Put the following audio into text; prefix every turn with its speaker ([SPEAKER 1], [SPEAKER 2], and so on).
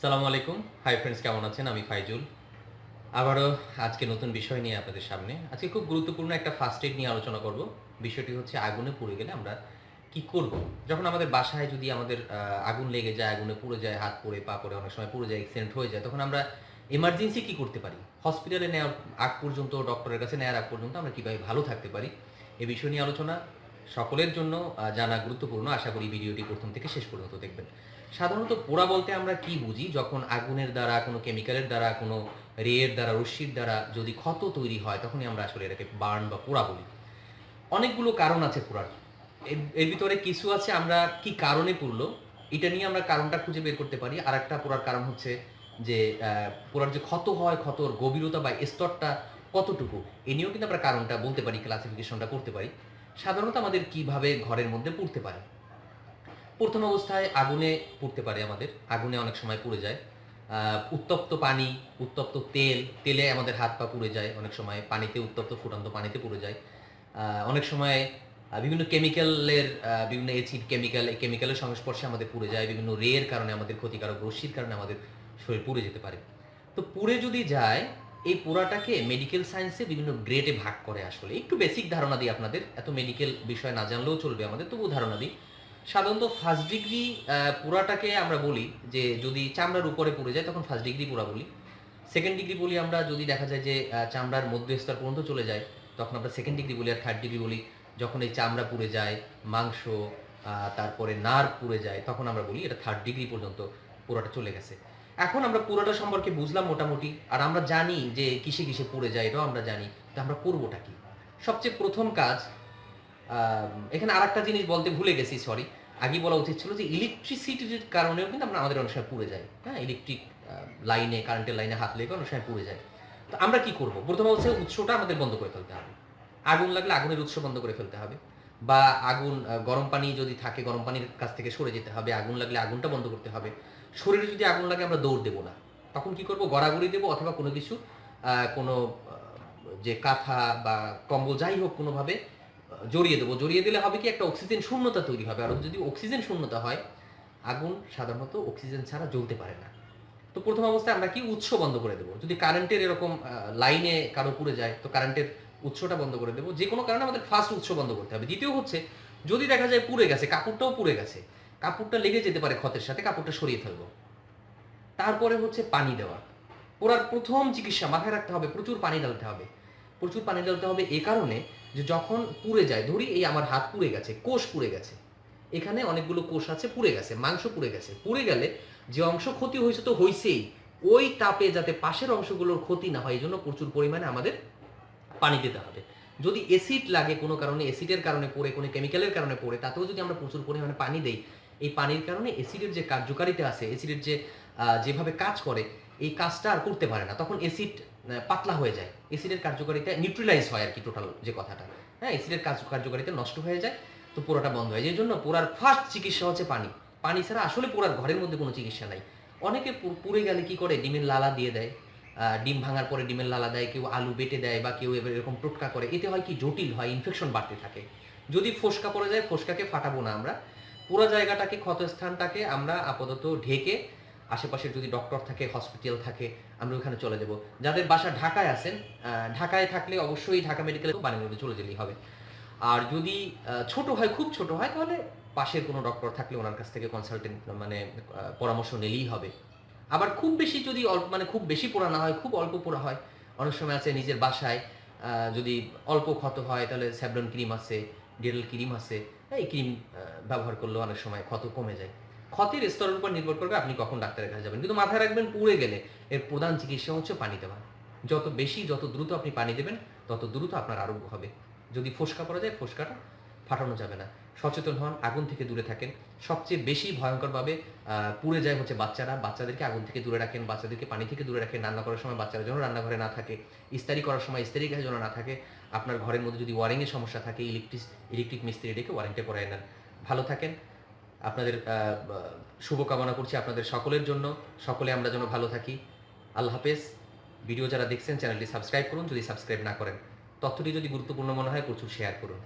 [SPEAKER 1] সালামু আলাইকুম। Hi friends, কেমন আছেন? আমি ফাইজুল। আবারও আজকে নতুন বিষয় নিয়ে আপনাদের সামনে। আজকে খুব গুরুত্বপূর্ণ একটা ফার্স্ট এইড নিয়ে আলোচনা করব। বিষয়টি হচ্ছে আগুনে পুড়ে গেলে আমরা কি করব? যখন আমাদের বাসায় যদি আমাদের আগুন লেগে যায়, আগুনে পুড়ে যায়, হাত পুড়ে, পা পুড়ে, অনেক সময় পুড়ে যায়, অ্যাক্সিডেন্ট হয়ে যায়, তখন আমরা এমার্জেন্সি কি করতে পারি? হসপিটালে নেওয়ার আগ পর্যন্ত, ডক্টরের কাছে নেওয়ার আগ পর্যন্ত আমরা কিভাবে ভালো থাকতে পারি? এ বিষয় নিয়ে আলোচনা সকলের জন্য জানা গুরুত্বপূর্ণ। আশা করি ভিডিওটি প্রথম থেকে শেষ পর্যন্ত দেখবেন। সাধারণত পোড়া বলতে আমরা কি বুঝি? যখন আগুনের দ্বারা, কোনো কেমিক্যালের দ্বারা, কোনো রের দ্বারা, রশ্মির দ্বারা যদি ক্ষত তৈরি হয়, তখনই আমরা আসলে এটাকে বার্ন বা পোড়া বলি। অনেকগুলো কারণ আছে পোড়ার। এর ভিতরে কিছু আছে আমরা কি কারণে পুড়লো, এটা নিয়ে আমরা কারণটা খুঁজে বের করতে পারি। আরেকটা পোড়ার কারণ হচ্ছে যে পোড়ার যে ক্ষত হয়, ক্ষতর গভীরতা বা স্তরটা কতটুকু, এ নিয়েও কিন্তু আমরা কারণটা বলতে পারি, ক্লাসিফিকেশনটা করতে পারি। সাধারণত আমাদের কিভাবে ঘরের মধ্যে পুড়তে পারে? প্রথম অবস্থায় আগুনে পুড়তে পারে আমাদের। আগুনে অনেক সময় পুড়ে যায়। উত্তপ্ত পানি, উত্তপ্ত তেল, তেলে আমাদের হাত পা পুড়ে যায়। অনেক সময় পানিতে, উত্তপ্ত ফুটন্ত পানিতে পুড়ে যায়। অনেক সময় বিভিন্ন কেমিক্যালের বিভিন্ন অ্যাসিড কেমিক্যাল, এই কেমিক্যালের সংস্পর্শে আমাদের পুড়ে যায়। বিভিন্ন রের কারণে আমাদের ক্ষতিকারক রশ্মির কারণে আমাদের শরীর পুড়ে যেতে পারে। তো পুড়ে যদি যায়, এই পোড়াটাকে মেডিকেল সায়েন্সে বিভিন্ন গ্রেডে ভাগ করে আসলে। একটু বেসিক ধারণা দিই আপনাদের। এত মেডিকেল বিষয় না জানলেও চলবে আমাদের, তবুও ধারণা দিই। সাধারণত ফার্স্ট ডিগ্রি পোড়াটাকে আমরা বলি যে যদি চামড়ার উপরে পুড়ে যায় তখন ফার্স্ট ডিগ্রি পোড়া বলি। সেকেন্ড ডিগ্রি বলি আমরা যদি দেখা যায় যে চামড়ার মধ্যস্তর পর্যন্ত চলে যায়, তখন আমরা সেকেন্ড ডিগ্রি বলি। আর থার্ড ডিগ্রি বলি যখন এই চামড়া পুড়ে যায়, মাংস, তারপরে নার্ভ পুড়ে যায়, তখন আমরা বলি এটা থার্ড ডিগ্রি পর্যন্ত পোড়াটা চলে গেছে। এখন আমরা পুরোটা সম্পর্কে বুঝলাম মোটামুটি, আর আমরা জানি যে কিসে কিসে পুড়ে যায়, এটাও আমরা জানি। তো আমরা করবোটা কি? সবচেয়ে প্রথম কাজ, এখানে আরেকটা জিনিস বলতে ভুলে গেছি, সরি। আগেই বলা উচিত ছিল যে ইলেকট্রিসিটির কারণেও কিন্তু আমাদের অনেক সময় পুড়ে যায়। হ্যাঁ, ইলেকট্রিক লাইনে, কারেন্টের লাইনে হাত লেগে অনেক সময় পুড়ে যায়। তো আমরা কি করব? প্রথমে হচ্ছে উৎসটা আমাদের বন্ধ করে ফেলতে হবে। আগুন লাগলে আগুনের উৎস বন্ধ করে ফেলতে হবে। বা আগুন, গরম পানি যদি থাকে, গরম পানির কাছ থেকে সরে যেতে হবে। আগুন লাগলে আগুনটা বন্ধ করতে হবে। শরীরে যদি আগুন লাগে আমরা দৌড় দেব না। তখন কি করব? গড়াগড়ি দেব, অথবা কোনো কিছু, কোনো যে কাঁথা বা কম্বল যাই হোক, কোনোভাবে জড়িয়ে দেবো। জড়িয়ে দিলে হবে কি, একটা অক্সিজেন শূন্যতা তৈরি হবে। আর যদি অক্সিজেন শূন্যতা হয়, আগুন সাধারণত অক্সিজেন ছাড়া জ্বলতে পারে না। তো প্রথম অবস্থায় আমরা কি, উৎস বন্ধ করে দেবো। যদি কারেন্টের এরকম লাইনে কারো পুড়ে যায়, তো কারেন্টের উৎসটা বন্ধ করে দেবো। যে কোনো কারণে আমাদের ফার্স্ট উৎস বন্ধ করতে হবে। দ্বিতীয় হচ্ছে, যদি দেখা যায় পুড়ে গেছে, কাপড়টাও পুড়ে গেছে, কাপড়টা লেগে যেতে পারে ক্ষতের সাথে, কাপড়টা সরিয়ে ফেলবো। তারপরে হচ্ছে পানি দেওয়া। পোড়ার প্রথম চিকিৎসা মাথায় রাখতে হবে, প্রচুর পানি ঢালতে হবে। প্রচুর পানি ঢালতে হবে এ কারণে যে যখন পুড়ে যায়, ধরি এই আমার হাত পুড়ে গেছে, কোষ পুড়ে গেছে, এখানে অনেকগুলো কোষ আছে, পুড়ে গেছে, মাংস পুড়ে গেছে। পুড়ে গেলে যে অংশ ক্ষতি হয়েছে তো হয়েছেই, ওই তাপে যাতে পাশের অংশগুলোর ক্ষতি না হয়, এই জন্য প্রচুর পরিমাণে আমাদের পানি দিতে হবে। যদি অ্যাসিড লাগে কোনো কারণে, অ্যাসিডের কারণে পড়ে, কোনো কেমিক্যালের কারণে পড়ে, তাতেও যদি আমরা প্রচুর পরিমাণে পানি দেই, এই পানির কারণে অ্যাসিডের যে কার্যকারিতা আছে, অ্যাসিডের যে যেভাবে কাজ করে, এই কাজটা আর করতে পারে না। তখন অ্যাসিড পাতলা হয়ে যায়, অ্যাসিডের কার্যকারিতা নিউট্রালাইজ হয় আর কি, টোটাল যে কথাটা। হ্যাঁ, অ্যাসিডের কার্যকারিতা নষ্ট হয়ে যায়, তো পোড়াটা বন্ধ হয়। এই জন্য পোড়ার ফার্স্ট চিকিৎসা হচ্ছে পানি। পানি ছাড়া আসলে পোড়ার ঘরের মধ্যে কোনো চিকিৎসা নাই। অনেকে পুড়ে গেলে কি করে, ডিমের লালা দিয়ে দেয়। ডিম ভাঙার পরে ডিমের লালা দেয়, কেউ আলু বেটে দেয়, বা কেউ এবার এরকম টোটকা করে। এতে হয় কি, জটিল হয়, ইনফেকশন বাড়তে থাকে। যদি ফোসকা পড়ে যায়, ফোসকাকে ফাটাবো না আমরা। পুরো জায়গাটাকে, ক্ষতস্থানটাকে আমরা আপাতত ঢেকে, আশেপাশে যদি ডক্টর থাকে, হসপিটাল থাকে, আমরা ওখানে চলে যাব। যাদের বাসা ঢাকায় আছেন, ঢাকায় থাকলে অবশ্যই ঢাকা মেডিকেলে বানিয়ে চলে যেতেই হবে। আর যদি ছোট হয়, খুব ছোট হয়, তাহলে পাশের কোনো ডক্টর থাকলে ওনার কাছ থেকে কনসালটেন্ট, মানে পরামর্শ নিলেই হবে। আবার খুব বেশি যদি মানে খুব বেশি পোড়া না হয়, খুব অল্প পোড়া হয়, অনেক সময় আছে নিজের বাসায় যদি অল্প ক্ষত হয়, তাহলে স্যাভলন ক্রিম আছে, ডেটল ক্রিম আছে, এই ক্রিম ব্যবহার করলেও অনেক সময় ক্ষত কমে যায়। ক্ষতের স্তরের উপর নির্ভর করবে আপনি কখন ডাক্তারের কাছে যাবেন। কিন্তু মাথায় রাখবেন, পুড়ে গেলে এর প্রধান চিকিৎসা হচ্ছে পানি দেওয়া। যত বেশি, যত দ্রুত আপনি পানি দেবেন, তত দ্রুত আপনার আরোগ্য হবে। যদি ফোসকা পড়ে যায়, ফোসকাটা ফাটানো যাবে না। সচেতন হন, আগুন থেকে দূরে থাকেন। সবচেয়ে বেশি ভয়ঙ্করভাবে পুড়ে যায় হচ্ছে বাচ্চারা। বাচ্চাদেরকে আগুন থেকে দূরে রাখেন, বাচ্চাদেরকে পানি থেকে দূরে রাখেন। রান্না করার সময় বাচ্চারা যেন রান্নাঘরে না থাকে। ইস্তারি করার সময় ইস্তারি কাছে যেন না থাকে। আপনার ঘরের মধ্যে যদি ওয়ারিংয়ের সমস্যা থাকে, ইলেকট্রিক মিস্ত্রি ডেকে ওয়ারিংটা করায় নেন। ভালো থাকেন। আপনাদের শুভকামনা করছি আপনাদের সকলের জন্য। সকলে আমরা যেন ভালো থাকি। আল্লাহ হাফেজ। ভিডিও যারা দেখছেন, চ্যানেলটি সাবস্ক্রাইব করুন যদি সাবস্ক্রাইব না করেন। তথ্যটি যদি গুরুত্বপূর্ণ মনে হয়, প্রচুর শেয়ার করুন।